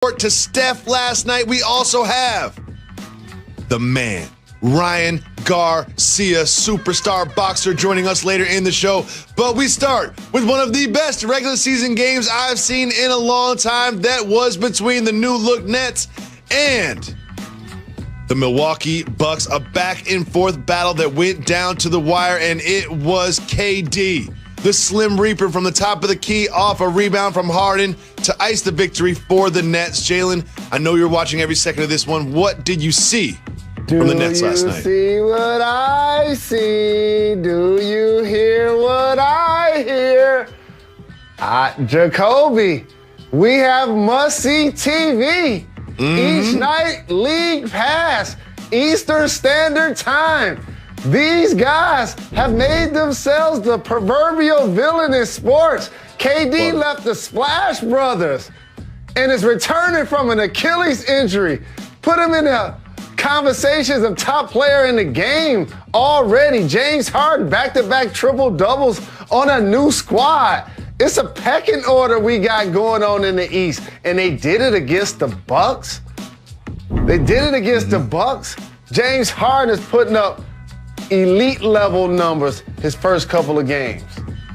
To Steph last night, we also have the man, Ryan Garcia, superstar boxer, joining us later in the show. But we start with one of the best regular season games I've seen in a long time. That was between the new look Nets and the Milwaukee Bucks, a back and forth battle that went down to the wire, and it was KD, the Slim Reaper, from the top of the key off a rebound from Harden to ice the victory for the Nets. Jalen, I know you're watching every second of this one. What did you see from the Nets last night? Do you see what I see? Do you hear what I hear? Jacoby, we have must-see TV. Each night, League Pass, Eastern Standard Time. These guys have made themselves the proverbial villain in sports. KD left the Splash Brothers and is returning from an Achilles injury. Put him in the conversations of top player in the game already. James Harden, back-to-back triple-doubles on a new squad. It's a pecking order we got going on in the East, and they did it against the Bucks. The Bucks. James Harden is putting up elite level numbers his first couple of games.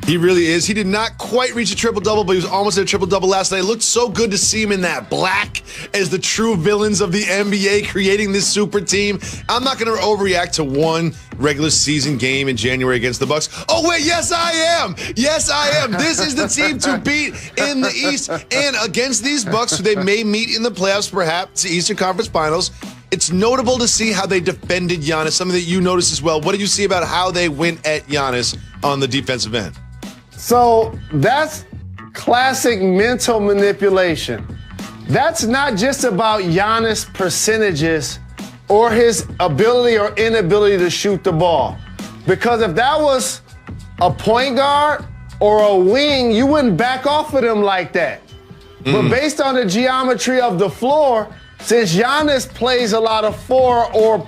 He really is. He did not quite reach a triple-double, but he was almost at a triple-double last night. It looked so good to see him in that black as the true villains of the NBA, creating this super team. I'm not going to overreact to one regular season game in January against the Bucks. Oh, wait, yes, I am. Yes, I am. This is the team to beat in the East. And against these Bucks, who they may meet in the playoffs, perhaps, the Eastern Conference Finals, it's notable to see how they defended Giannis, something that you noticed as well. What did you see about how they went at Giannis on the defensive end? So that's classic mental manipulation. That's not just about Giannis' percentages or his ability or inability to shoot the ball. Because if that was a point guard or a wing, you wouldn't back off of them like that. But based on the geometry of the floor, since Giannis plays a lot of four or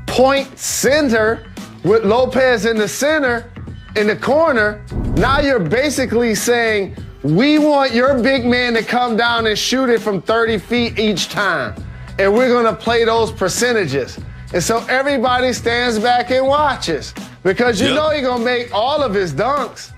point center with Lopez in the center, in the corner, now you're basically saying, we want your big man to come down and shoot it from 30 feet each time. And we're going to play those percentages. And so everybody stands back and watches because you know he's going to make all of his dunks.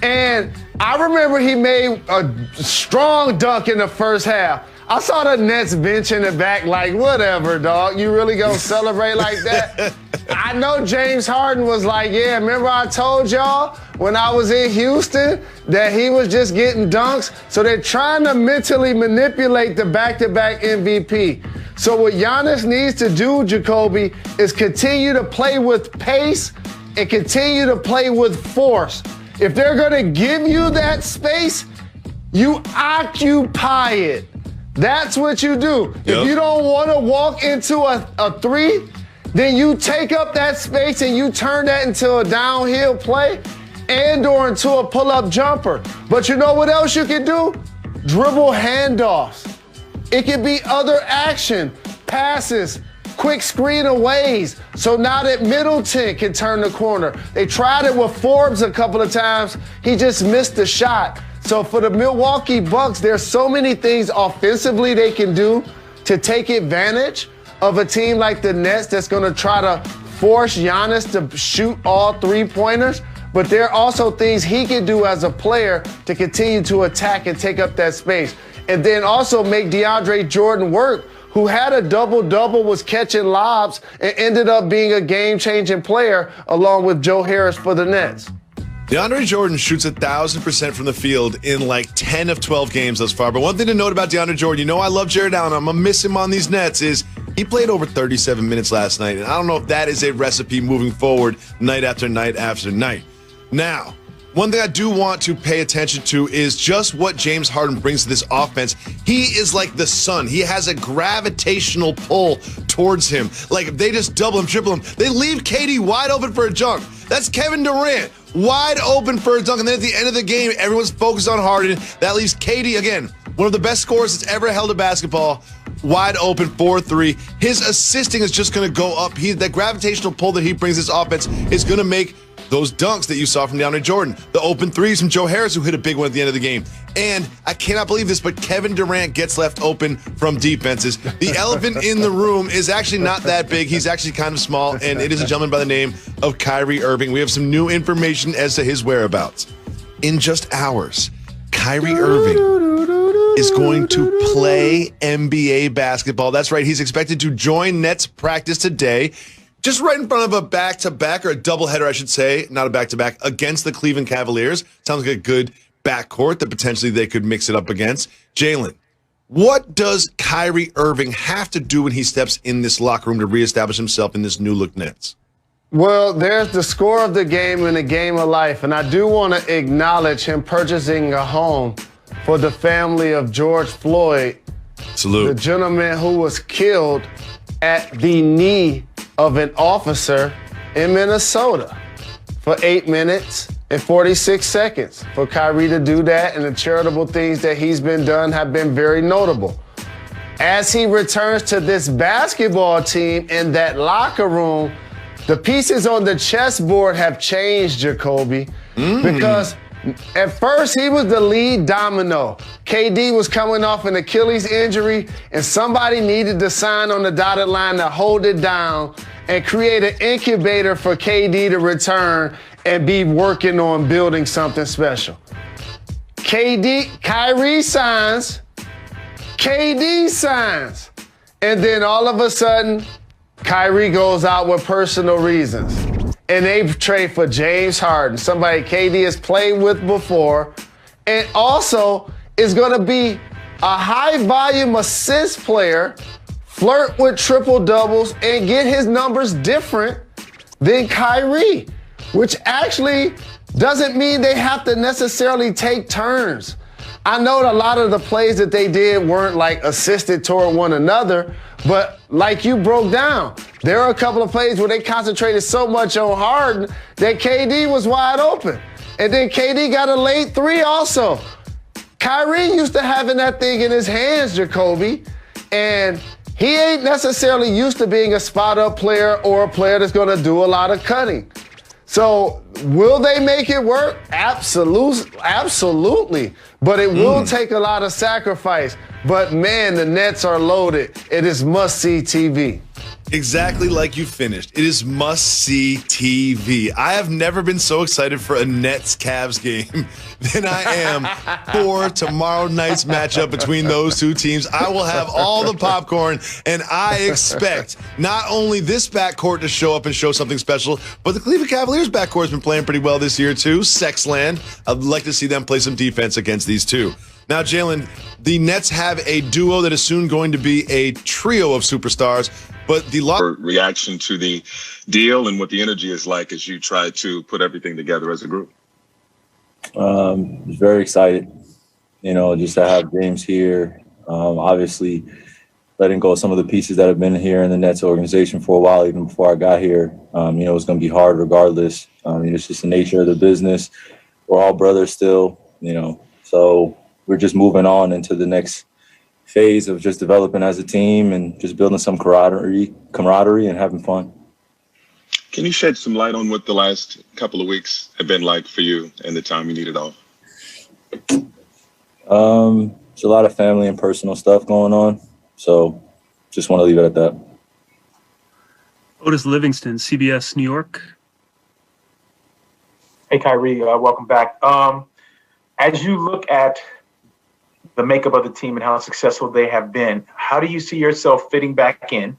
And I remember he made a strong dunk in the first half. I saw the Nets bench in the back like, whatever, dog. You really gonna celebrate like that? I know James Harden was like, yeah, remember I told y'all when I was in Houston that he was just getting dunks? So they're trying to mentally manipulate the back-to-back MVP. So what Giannis needs to do, Jacoby, is continue to play with pace and continue to play with force. If they're gonna give you that space, you occupy it. That's what you do. If you don't want to walk into a three, then you take up that space and you turn that into a downhill play and or into a pull-up jumper. But you know what else you can do? Dribble handoffs. It can be other action, passes, quick screen aways. So now that Middleton can turn the corner. They tried it with Forbes a couple of times. He just missed the shot. So for the Milwaukee Bucks, there's so many things offensively they can do to take advantage of a team like the Nets that's going to try to force Giannis to shoot all three-pointers. But there are also things he can do as a player to continue to attack and take up that space. And then also make DeAndre Jordan work, who had a double-double, was catching lobs, and ended up being a game-changing player along with Joe Harris for the Nets. DeAndre Jordan shoots 1,000% from the field in like 10 of 12 games thus far. But one thing to note about DeAndre Jordan, you know I love Jared Allen. I'm going to miss him on these Nets, is he played over 37 minutes last night. And I don't know if that is a recipe moving forward night after night after night. Now, one thing I do want to pay attention to is just what James Harden brings to this offense. He is like the sun. He has a gravitational pull towards him. Like if they just double him, triple him, they leave KD wide open for a dunk. That's Kevin Durant wide open for a dunk. And then at the end of the game, everyone's focused on Harden. That leaves KD, again, one of the best scorers that's ever held a basketball, wide open 4-3. His assisting is just going to go up. That gravitational pull that he brings this offense is going to make those dunks that you saw from DeAndre Jordan, the open threes from Joe Harris, who hit a big one at the end of the game. And I cannot believe this, but Kevin Durant gets left open from defenses. The elephant in the room is actually not that big. He's actually kind of small, and it is a gentleman by the name of Kyrie Irving. We have some new information as to his whereabouts. In just hours, Kyrie Irving is going to play NBA basketball. That's right. He's expected to join Nets practice today, just right in front of a back-to-back, or a doubleheader, I should say, not a back-to-back, against the Cleveland Cavaliers. Sounds like a good backcourt that potentially they could mix it up against. Jalen, what does Kyrie Irving have to do when he steps in this locker room to reestablish himself in this new-look Nets? Well, there's the score of the game and the game of life, and I do want to acknowledge him purchasing a home for the family of George Floyd, Salute. the gentleman who was killed at the knee of an officer in Minnesota for 8 minutes and 46 seconds. For Kyrie to do that, and the charitable things that he's been done have been very notable. As he returns to this basketball team in that locker room, the pieces on the chessboard have changed, Jacoby, because at first he was the lead domino. KD was coming off an Achilles injury, and somebody needed to sign on the dotted line to hold it down and create an incubator for KD to return and be working on building something special. Kyrie signs, KD signs, and then all of a sudden, Kyrie goes out with personal reasons. And they trade for James Harden, somebody KD has played with before, and also is going to be a high-volume assist player, flirt with triple-doubles, and get his numbers different than Kyrie, which actually doesn't mean they have to necessarily take turns. I know a lot of the plays that they did weren't like assisted toward one another, but like you broke down, there are a couple of plays where they concentrated so much on Harden that KD was wide open. And then KD got a late three also. Kyrie used to having that thing in his hands, Jacoby, and he ain't necessarily used to being a spot-up player or a player that's going to do a lot of cutting. So will they make it work? Absolutely. But it will take a lot of sacrifice. But man, the Nets are loaded. It is must-see TV. Exactly like you finished. It is must-see TV. I have never been so excited for a Nets-Cavs game than I am for tomorrow night's matchup between those two teams. I will have all the popcorn, and I expect not only this backcourt to show up and show something special, but the Cleveland Cavaliers backcourt has been playing pretty well this year too. Sexland. I'd like to see them play some defense against these two. Now, Jalen, the Nets have a duo that is soon going to be a trio of superstars, but the reaction to the deal and what the energy is like as you try to put everything together as a group. Was very excited, just to have James here. Obviously, letting go of some of the pieces that have been here in the Nets organization for a while, even before I got here. It was going to be hard regardless. It's just the nature of the business. We're all brothers still, so we're just moving on into the next phase of just developing as a team and just building some camaraderie and having fun. Can you shed some light on what the last couple of weeks have been like for you and the time you needed off? There's a lot of family and personal stuff going on, so just want to leave it at that. Otis Livingston, CBS New York. Hey, Kyrie, welcome back. As you look at the makeup of the team and how successful they have been, how do you see yourself fitting back in?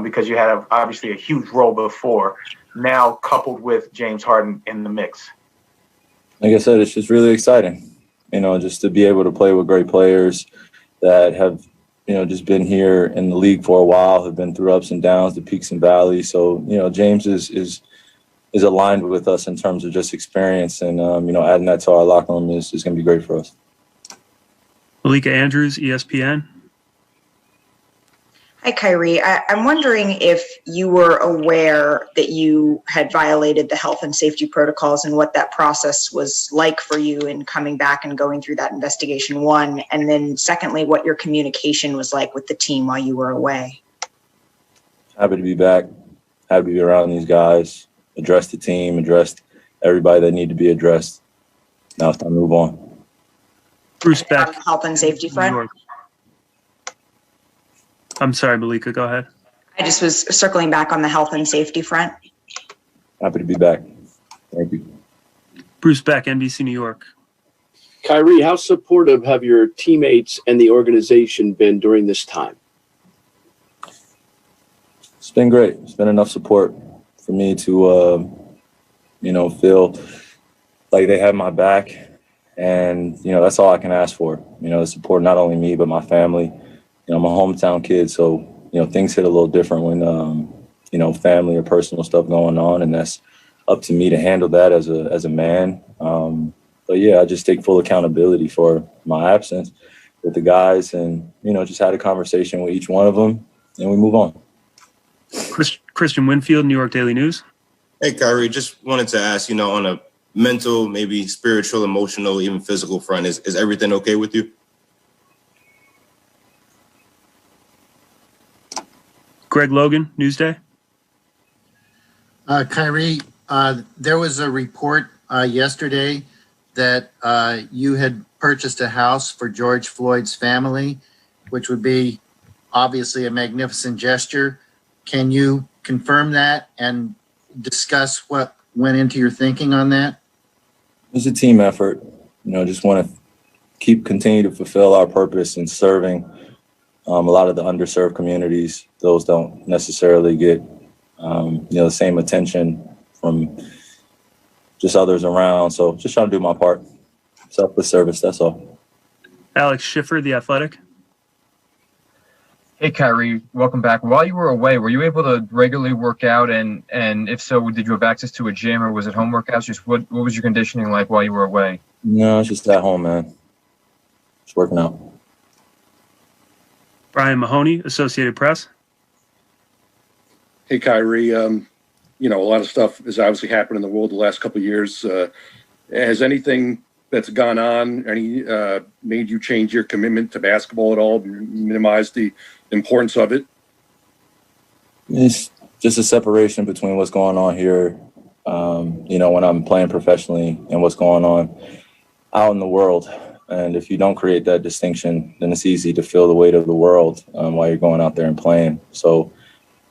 Because you had obviously a huge role before, now coupled with James Harden in the mix. Like I said, it's just really exciting, just to be able to play with great players that have, just been here in the league for a while, have been through ups and downs, the peaks and valleys. So, James is aligned with us in terms of just experience, and, adding that to our locker room is going to be great for us. Malika Andrews, ESPN. Hi, Kyrie. I'm wondering if you were aware that you had violated the health and safety protocols and what that process was like for you in coming back and going through that investigation, one. And then secondly, what your communication was like with the team while you were away. Happy to be back. Happy to be around these guys. addressed the team, addressed everybody that needed to be addressed. Now it's time to move on. Bruce Beck, On the health and safety New front. York. I'm sorry, Malika, go ahead. I just was circling back on the health and safety front. Happy to be back. Thank you. Bruce Beck, NBC New York. Kyrie, how supportive have your teammates and the organization been during this time? It's been great. It's been enough support for me to, feel like they have my back. And, that's all I can ask for. The support, not only me, but my family. I'm a hometown kid, so, things hit a little different when, family or personal stuff going on. And that's up to me to handle that as a man. But, yeah, I just take full accountability for my absence with the guys and, just had a conversation with each one of them, and we move on. Christian Winfield, New York Daily News. Hey, Kyrie, just wanted to ask, on a mental, maybe spiritual, emotional, even physical front, is everything okay with you? Greg Logan, Newsday. Kyrie, there was a report yesterday that you had purchased a house for George Floyd's family, which would be obviously a magnificent gesture. Can you confirm that and discuss what went into your thinking on that? It was a team effort. Just want to continue to fulfill our purpose in serving a lot of the underserved communities. Those don't necessarily get, the same attention from just others around. So just trying to do my part. Selfless service, that's all. Alex Schiffer, The Athletic. Hey, Kyrie, welcome back. While you were away, were you able to regularly work out? And if so, did you have access to a gym or was it home workouts? Just what was your conditioning like while you were away? No, it's just at home, man. Just working out. Brian Mahoney, Associated Press. Hey, Kyrie, a lot of stuff has obviously happened in the world the last couple of years. Has anything that's gone on made you change your commitment to basketball at all, minimize the importance of it? It's just a separation between what's going on here, when I'm playing professionally and what's going on out in the world. And if you don't create that distinction, then it's easy to feel the weight of the world while you're going out there and playing. So,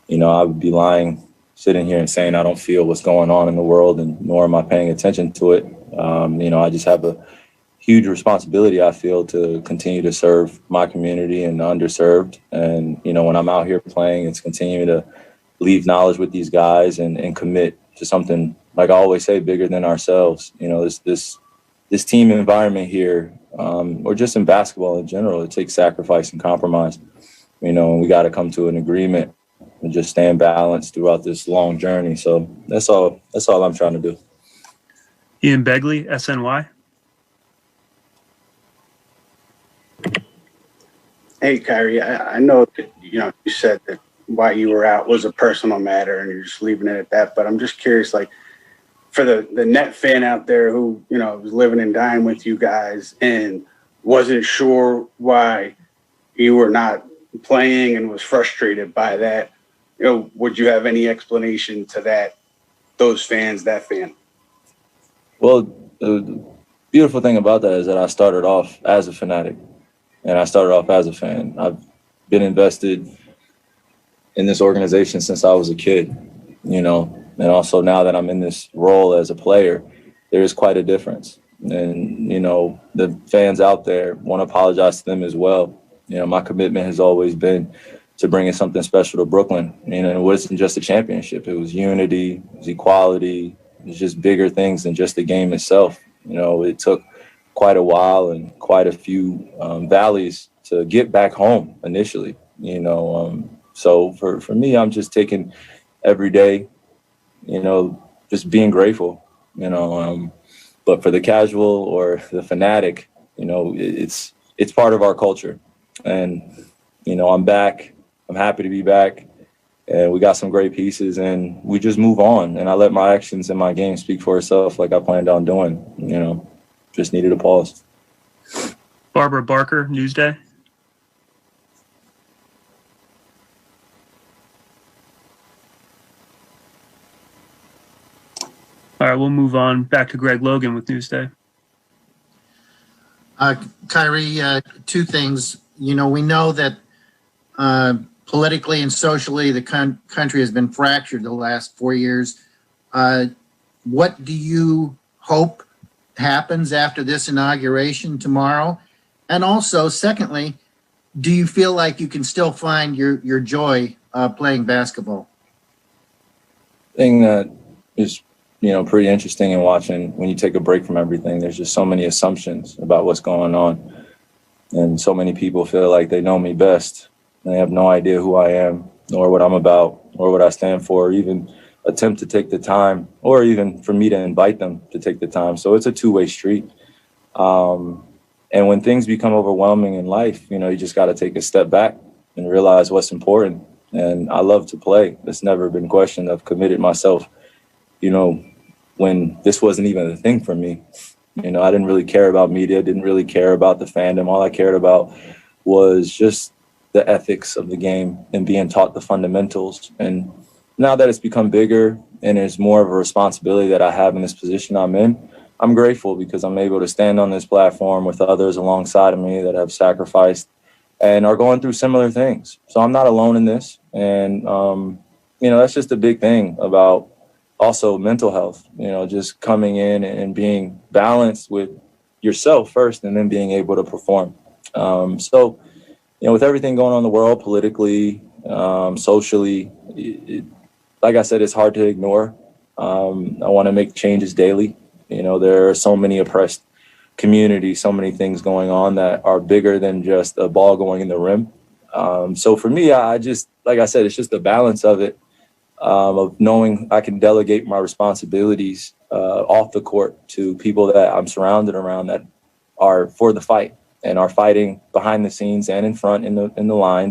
I would be lying sitting here and saying I don't feel what's going on in the world, and nor am I paying attention to it. I just have a huge responsibility, I feel, to continue to serve my community and the underserved. And, when I'm out here playing, it's continuing to leave knowledge with these guys and commit to something, like I always say, bigger than ourselves. This team environment here, or just in basketball in general, it takes sacrifice and compromise. And we got to come to an agreement and just stay in balance throughout this long journey. So that's all I'm trying to do. Ian Begley, SNY. Hey, Kyrie, I know that, you said that why you were out was a personal matter and you're just leaving it at that. But I'm just curious, like, for the net fan out there who, was living and dying with you guys and wasn't sure why you were not playing and was frustrated by that, would you have any explanation to that fan? Well, the beautiful thing about that is that I started off as a fanatic and I started off as a fan. I've been invested in this organization since I was a kid, and also now that I'm in this role as a player, there is quite a difference. And, the fans out there, want to apologize to them as well. My commitment has always been to bringing something special to Brooklyn. It wasn't just a championship. It was unity, it was equality. It was just bigger things than just the game itself. It took quite a while and quite a few valleys to get back home initially, So for me, I'm just taking every day, just being grateful, but for the casual or the fanatic, it's part of our culture. And, I'm back. I'm happy to be back. And we got some great pieces and we just move on. And I let my actions and my game speak for itself like I planned on doing, just needed a pause. Barbara Barker, Newsday. All right, we'll move on back to Greg Logan with Newsday. Kyrie, two things. We know that politically and socially, the country has been fractured the last 4 years. What do you hope happens after this inauguration tomorrow? And also, secondly, do you feel like you can still find your joy playing basketball? Thing that is, pretty interesting in watching when you take a break from everything. There's just so many assumptions about what's going on. And so many people feel like they know me best. And they have no idea who I am, nor what I'm about, or what I stand for, or even attempt to take the time, or even for me to invite them to take the time. So it's a two-way street. And when things become overwhelming in life, you just got to take a step back and realize what's important. And I love to play. It's never been questioned. I've committed myself, when this wasn't even a thing for me. I didn't really care about media, didn't really care about the fandom. All I cared about was just the ethics of the game and being taught the fundamentals. And now that it's become bigger and there's more of a responsibility that I have in this position I'm in, I'm grateful because I'm able to stand on this platform with others alongside of me that have sacrificed and are going through similar things. So I'm not alone in this. And, that's just a big thing about also mental health, just coming in and being balanced with yourself first and then being able to perform. So, with everything going on in the world, politically, socially, like I said, it's hard to ignore. I want to make changes daily. There are so many oppressed communities, so many things going on that are bigger than just a ball going in the rim. So for me, I just, like I said, it's just the balance of it, of knowing I can delegate my responsibilities off the court to people that I'm surrounded around that are for the fight and are fighting behind the scenes and in front in the lines.